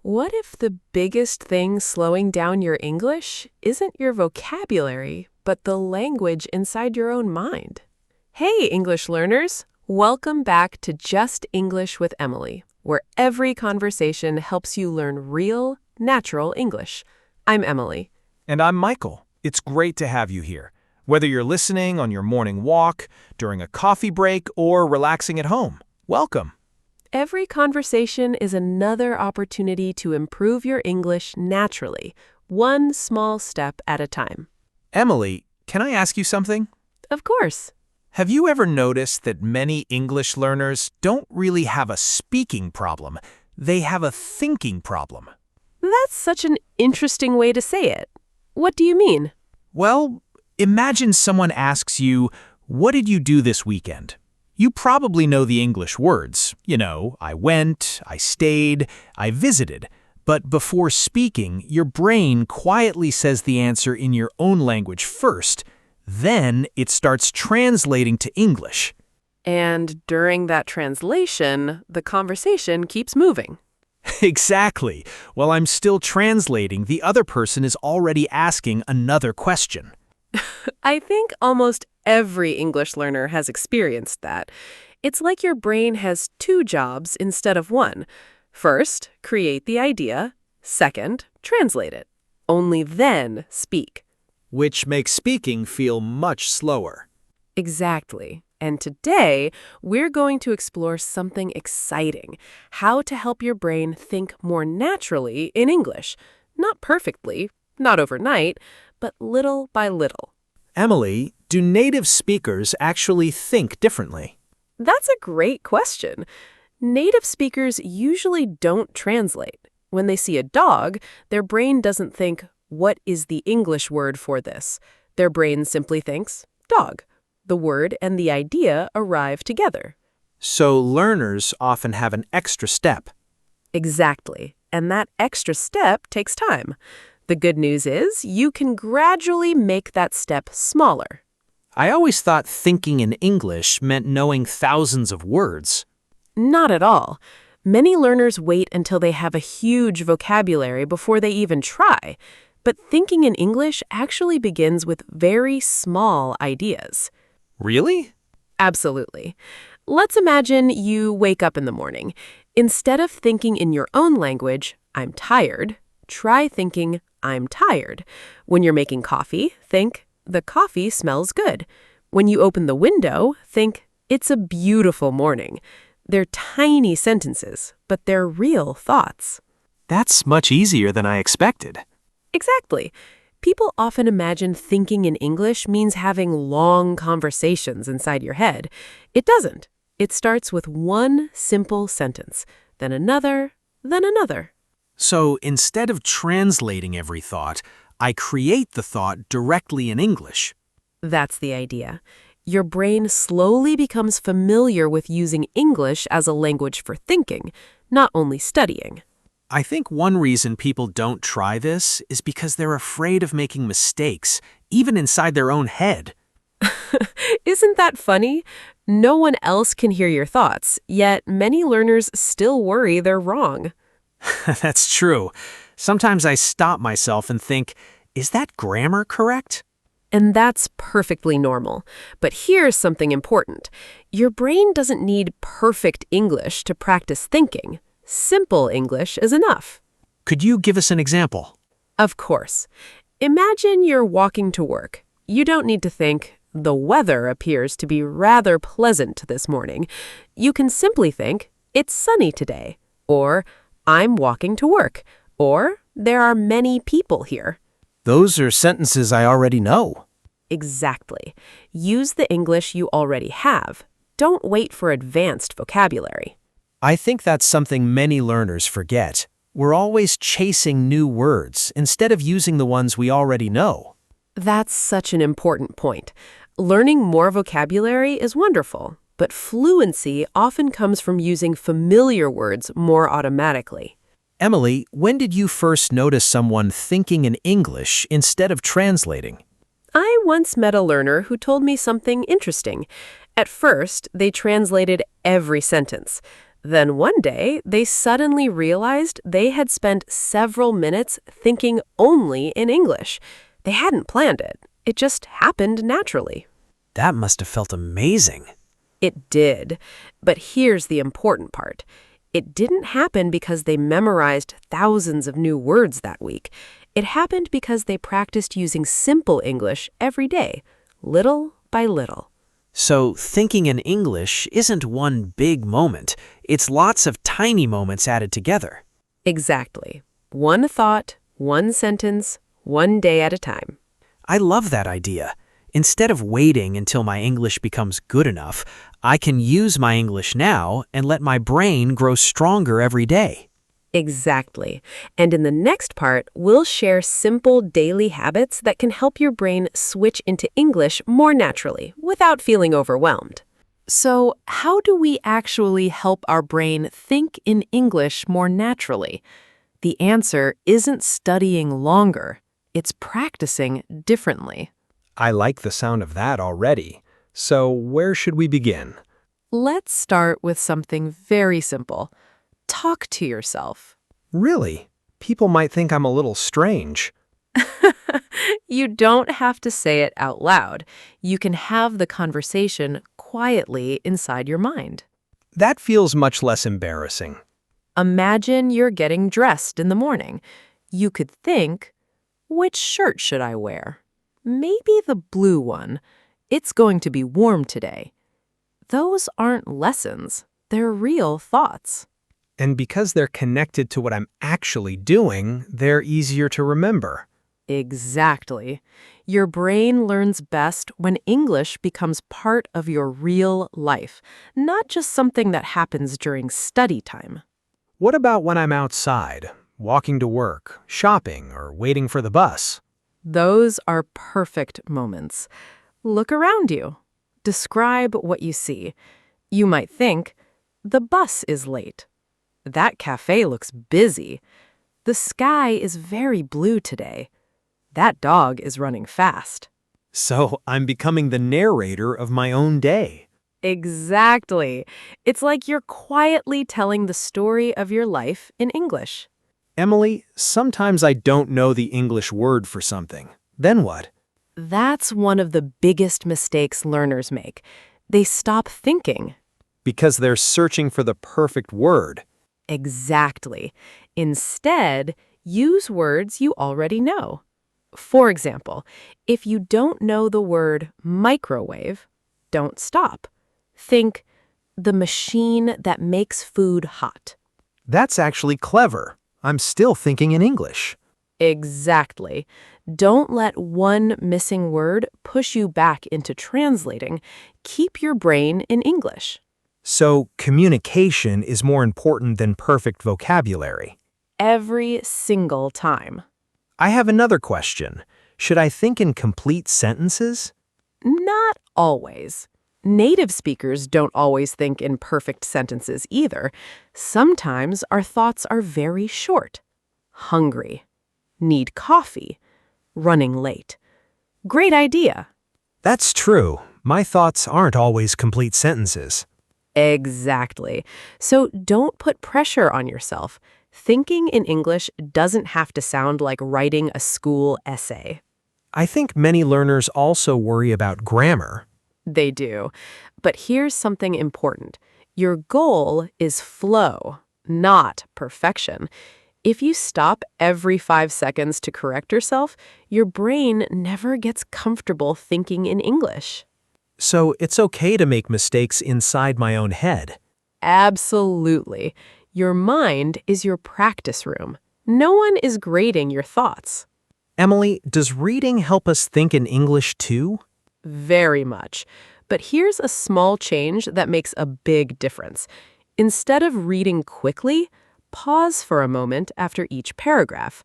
What if the biggest thing slowing down your English isn't your vocabulary, but the language inside your own mind? Hey, English learners! Welcome back to Just English with Emily, where every conversation helps you learn real, natural English. I'm Emily. And I'm Michael. It's great to have you here. Whether you're listening on your morning walk, during a coffee break, or relaxing at home, welcome. Every conversation is another opportunity to improve your English naturally, one small step at a time. Emily, can I ask you something? Of course. Have you ever noticed that many English learners don't really have a speaking problem? They have a thinking problem. That's such an interesting way to say it. What do you mean? Well, imagine someone asks you, "What did you do this weekend?" You probably know the English words. I went, I stayed, I visited. But before speaking, your brain quietly says the answer in your own language first. Then it starts translating to English. And during that translation, the conversation keeps moving. Exactly. While I'm still translating, the other person is already asking another question. I think almost every English learner has experienced that. It's like your brain has two jobs instead of one. First, create the idea. Second, translate it. Only then speak. Which makes speaking feel much slower. Exactly. And today, we're going to explore something exciting, how to help your brain think more naturally in English. Not perfectly, not overnight, but little by little. Emily, do native speakers actually think differently? That's a great question. Native speakers usually don't translate. When they see a dog, their brain doesn't think, "What is the English word for this?" Their brain simply thinks, "dog." The word and the idea arrive together. So learners often have an extra step. Exactly. And that extra step takes time. The good news is you can gradually make that step smaller. I always thought thinking in English meant knowing thousands of words. Not at all. Many learners wait until they have a huge vocabulary before they even try. But thinking in English actually begins with very small ideas. Really? Absolutely. Let's imagine you wake up in the morning. Instead of thinking in your own language, "I'm tired," try thinking, "I'm tired." When you're making coffee, think, "The coffee smells good." When you open the window, think, "It's a beautiful morning." They're tiny sentences, but they're real thoughts. That's much easier than I expected. Exactly. People often imagine thinking in English means having long conversations inside your head. It doesn't. It starts with one simple sentence, then another, then another. So instead of translating every thought, I create the thought directly in English. That's the idea. Your brain slowly becomes familiar with using English as a language for thinking, not only studying. I think one reason people don't try this is because they're afraid of making mistakes, even inside their own head. Isn't that funny? No one else can hear your thoughts, yet many learners still worry they're wrong. That's true. Sometimes I stop myself and think, is that grammar correct? And that's perfectly normal. But here's something important. Your brain doesn't need perfect English to practice thinking. Simple English is enough. Could you give us an example? Of course. Imagine you're walking to work. You don't need to think, "The weather appears to be rather pleasant this morning." You can simply think, "It's sunny today," or "I'm walking to work," or "There are many people here." Those are sentences I already know. Exactly. Use the English you already have. Don't wait for advanced vocabulary. I think that's something many learners forget. We're always chasing new words instead of using the ones we already know. That's such an important point. Learning more vocabulary is wonderful, but fluency often comes from using familiar words more automatically. Emily, when did you first notice someone thinking in English instead of translating? I once met a learner who told me something interesting. At first, they translated every sentence. Then one day, they suddenly realized they had spent several minutes thinking only in English. They hadn't planned it. It just happened naturally. That must have felt amazing. It did. But here's the important part. It didn't happen because they memorized thousands of new words that week. It happened because they practiced using simple English every day, little by little. So thinking in English isn't one big moment. It's lots of tiny moments added together. Exactly. One thought, one sentence, one day at a time. I love that idea. Instead of waiting until my English becomes good enough, I can use my English now and let my brain grow stronger every day. Exactly. And in the next part, we'll share simple daily habits that can help your brain switch into English more naturally without feeling overwhelmed. So, how do we actually help our brain think in English more naturally? The answer isn't studying longer. It's practicing differently. I like the sound of that already. So where should we begin? Let's start with something very simple. Talk to yourself. Really? People might think I'm a little strange. You don't have to say it out loud. You can have the conversation quietly inside your mind. That feels much less embarrassing. Imagine you're getting dressed in the morning. You could think, which shirt should I wear? Maybe the blue one. It's going to be warm today. Those aren't lessons. They're real thoughts. And because they're connected to what I'm actually doing, they're easier to remember. Exactly. Your brain learns best when English becomes part of your real life, not just something that happens during study time. What about when I'm outside, walking to work, shopping, or waiting for the bus? Those are perfect moments. Look around you. Describe what you see. You might think, the bus is late. That cafe looks busy. The sky is very blue today. That dog is running fast. So I'm becoming the narrator of my own day. Exactly. It's like you're quietly telling the story of your life in English. Emily, sometimes I don't know the English word for something. Then what? That's one of the biggest mistakes learners make. They stop thinking. Because they're searching for the perfect word. Exactly. Instead, use words you already know. For example, if you don't know the word microwave, don't stop. Think, the machine that makes food hot. That's actually clever. I'm still thinking in English. Exactly. Don't let one missing word push you back into translating. Keep your brain in English. So communication is more important than perfect vocabulary. Every single time. I have another question. Should I think in complete sentences? Not always. Native speakers don't always think in perfect sentences either. Sometimes our thoughts are very short. Hungry. Need coffee. Running late. Great idea. That's true. My thoughts aren't always complete sentences. Exactly. So don't put pressure on yourself. Thinking in English doesn't have to sound like writing a school essay. I think many learners also worry about grammar. They do. But here's something important. Your goal is flow, not perfection. If you stop every 5 seconds to correct yourself, your brain never gets comfortable thinking in English. So it's okay to make mistakes inside my own head. Absolutely. Your mind is your practice room. No one is grading your thoughts. Emily, does reading help us think in English too? Very much. But here's a small change that makes a big difference. Instead of reading quickly, pause for a moment after each paragraph.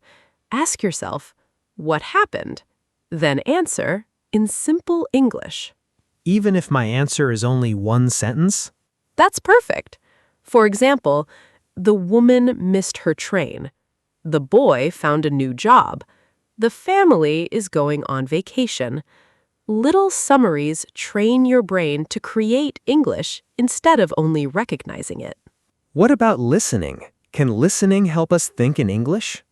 Ask yourself, what happened? Then answer in simple English. Even if my answer is only one sentence? That's perfect. For example, the woman missed her train. The boy found a new job. The family is going on vacation. Little summaries train your brain to create English instead of only recognizing it. What about listening? Can listening help us think in English?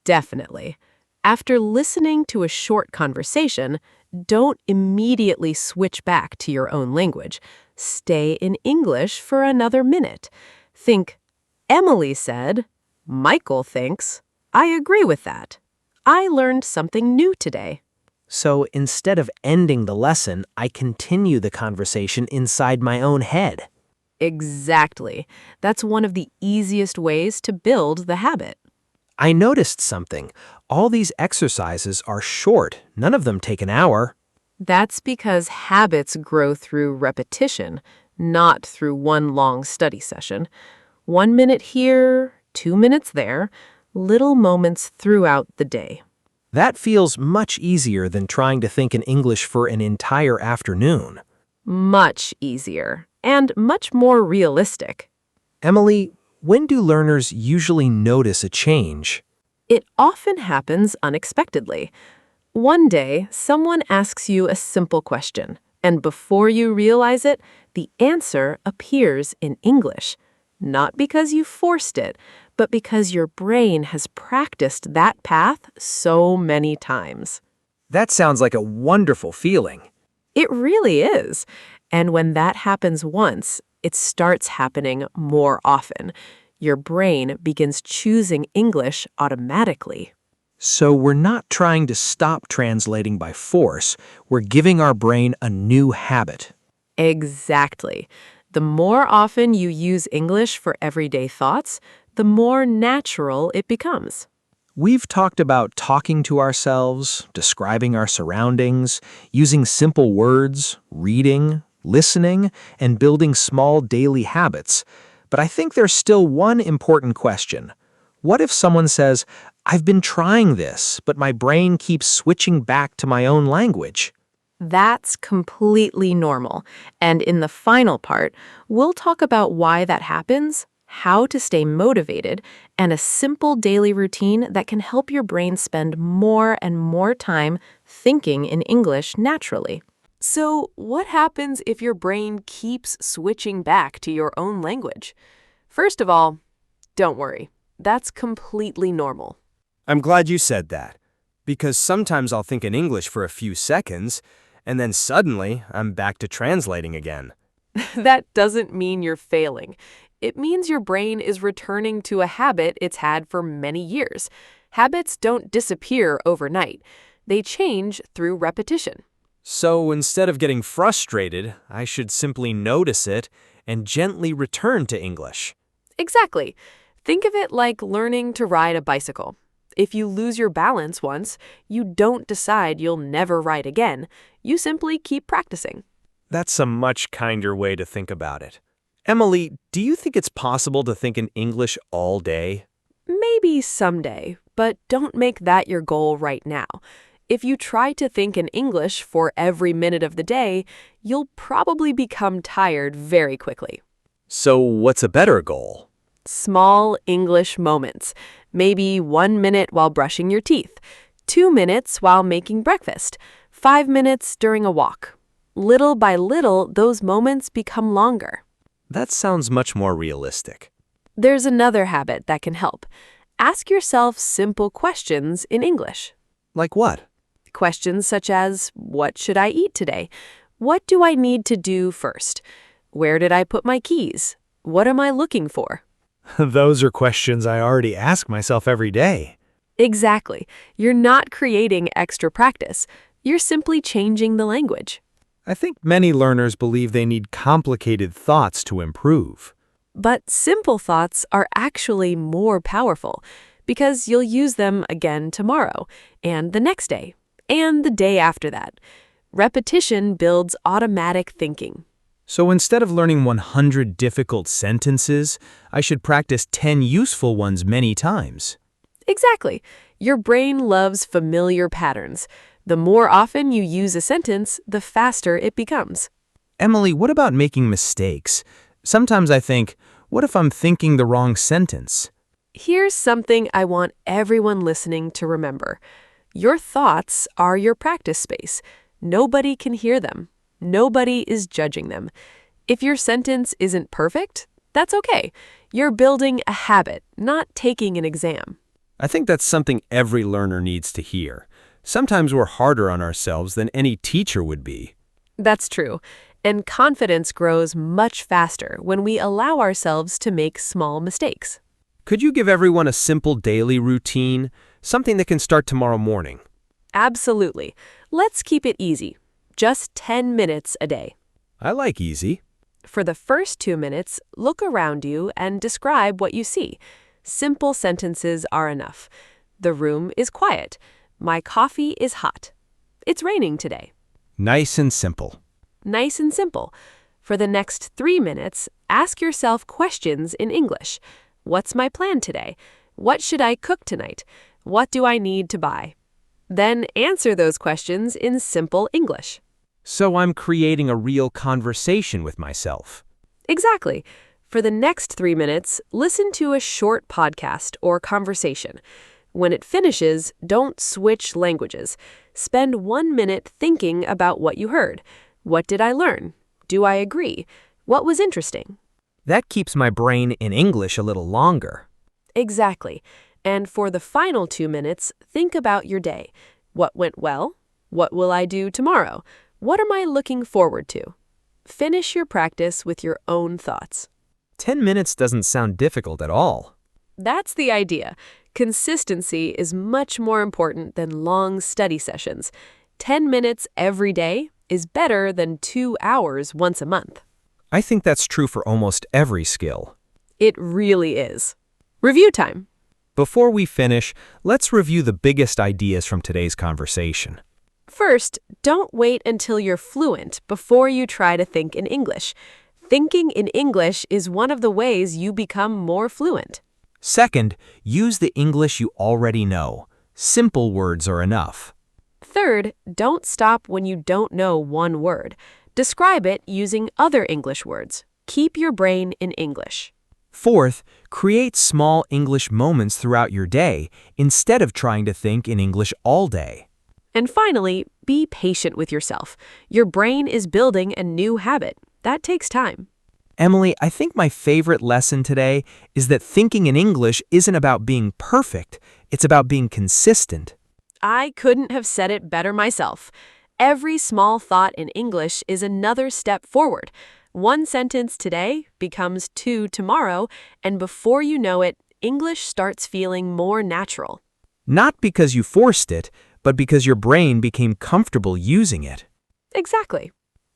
Definitely. After listening to a short conversation, don't immediately switch back to your own language. Stay in English for another minute. Think, Emily said, Michael thinks, I agree with that. I learned something new today. So instead of ending the lesson, I continue the conversation inside my own head. Exactly. That's one of the easiest ways to build the habit. I noticed something. All these exercises are short. None of them take an hour. That's because habits grow through repetition, not through one long study session. 1 minute here, 2 minutes there, little moments throughout the day. That feels much easier than trying to think in English for an entire afternoon. Much easier and much more realistic. Emily, when do learners usually notice a change? It often happens unexpectedly. One day, someone asks you a simple question, and before you realize it, the answer appears in English. Not because you forced it, but because your brain has practiced that path so many times. That sounds like a wonderful feeling. It really is. And when that happens once, it starts happening more often. Your brain begins choosing English automatically. So we're not trying to stop translating by force. We're giving our brain a new habit. Exactly. The more often you use English for everyday thoughts, the more natural it becomes. We've talked about talking to ourselves, describing our surroundings, using simple words, reading, listening, and building small daily habits. But I think there's still one important question. What if someone says, I've been trying this, but my brain keeps switching back to my own language? That's completely normal. And in the final part, we'll talk about why that happens, how to stay motivated, and a simple daily routine that can help your brain spend more and more time thinking in English naturally. So, what happens if your brain keeps switching back to your own language? First of all, don't worry. That's completely normal. I'm glad you said that, because sometimes I'll think in English for a few seconds, and then suddenly I'm back to translating again. That doesn't mean you're failing. It means your brain is returning to a habit it's had for many years. Habits don't disappear overnight. They change through repetition. So instead of getting frustrated, I should simply notice it and gently return to English. Exactly. Think of it like learning to ride a bicycle. If you lose your balance once, you don't decide you'll never ride again. You simply keep practicing. That's a much kinder way to think about it. Emily, do you think it's possible to think in English all day? Maybe someday, but don't make that your goal right now. If you try to think in English for every minute of the day, you'll probably become tired very quickly. So what's a better goal? Small English moments. Maybe 1 minute while brushing your teeth, 2 minutes while making breakfast, 5 minutes during a walk. Little by little, those moments become longer. That sounds much more realistic. There's another habit that can help. Ask yourself simple questions in English. Like what? Questions such as, what should I eat today? What do I need to do first? Where did I put my keys? What am I looking for? Those are questions I already ask myself every day. Exactly. You're not creating extra practice. You're simply changing the language. I think many learners believe they need complicated thoughts to improve. But simple thoughts are actually more powerful because you'll use them again tomorrow, and the next day, and the day after that. Repetition builds automatic thinking. So instead of learning 100 difficult sentences, I should practice 10 useful ones many times. Exactly. Your brain loves familiar patterns. The more often you use a sentence, the faster it becomes. Emily, what about making mistakes? Sometimes I think, what if I'm thinking the wrong sentence? Here's something I want everyone listening to remember. Your thoughts are your practice space. Nobody can hear them. Nobody is judging them. If your sentence isn't perfect, that's okay. You're building a habit, not taking an exam. I think that's something every learner needs to hear. Sometimes we're harder on ourselves than any teacher would be. That's true. And confidence grows much faster when we allow ourselves to make small mistakes. Could you give everyone a simple daily routine, something that can start tomorrow morning? Absolutely. Let's keep it easy. Just 10 minutes a day. I like easy. For the first 2 minutes, look around you and describe what you see. Simple sentences are enough. The room is quiet. My coffee is hot. It's raining today. Nice and simple. Nice and simple. For the next 3 minutes, ask yourself questions in English. What's my plan today? What should I cook tonight? What do I need to buy? Then answer those questions in simple English. So I'm creating a real conversation with myself. Exactly. For the next 3 minutes, listen to a short podcast or conversation. When it finishes, don't switch languages. Spend 1 minute thinking about what you heard. What did I learn? Do I agree? What was interesting? That keeps my brain in English a little longer. Exactly. And for the final 2 minutes, think about your day. What went well? What will I do tomorrow? What am I looking forward to? Finish your practice with your own thoughts. 10 minutes doesn't sound difficult at all. That's the idea. Consistency is much more important than long study sessions. 10 minutes every day is better than 2 hours once a month. I think that's true for almost every skill. It really is. Review time. Before we finish, let's review the biggest ideas from today's conversation. First, don't wait until you're fluent before you try to think in English. Thinking in English is one of the ways you become more fluent. Second, use the English you already know. Simple words are enough. Third, don't stop when you don't know one word. Describe it using other English words. Keep your brain in English. Fourth, create small English moments throughout your day instead of trying to think in English all day. And finally, be patient with yourself. Your brain is building a new habit. That takes time. Emily, I think my favorite lesson today is that thinking in English isn't about being perfect. It's about being consistent. I couldn't have said it better myself. Every small thought in English is another step forward. 1 sentence today becomes 2 tomorrow, and before you know it, English starts feeling more natural. Not because you forced it, but because your brain became comfortable using it. Exactly.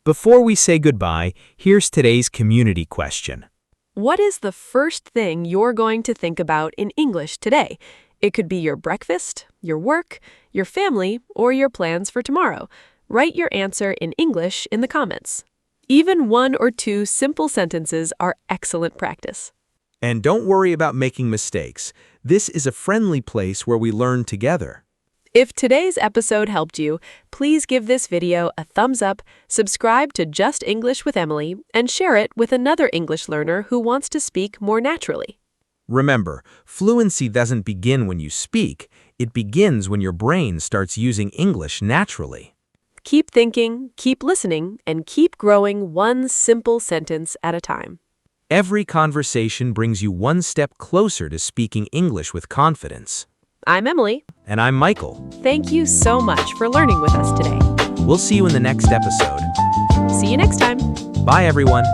Before we say goodbye, here's today's community question. What is the first thing you're going to think about in English today? It could be your breakfast, your work, your family, or your plans for tomorrow. Write your answer in English in the comments. Even 1 or 2 simple sentences are excellent practice. And don't worry about making mistakes. This is a friendly place where we learn together. If today's episode helped you, please give this video a thumbs up, subscribe to Just English with Emily, and share it with another English learner who wants to speak more naturally. Remember, fluency doesn't begin when you speak. It begins when your brain starts using English naturally. Keep thinking, keep listening, and keep growing 1 simple sentence at a time. Every conversation brings you 1 step closer to speaking English with confidence. I'm Emily. And I'm Michael. Thank you so much for learning with us today. We'll see you in the next episode. See you next time. Bye, everyone.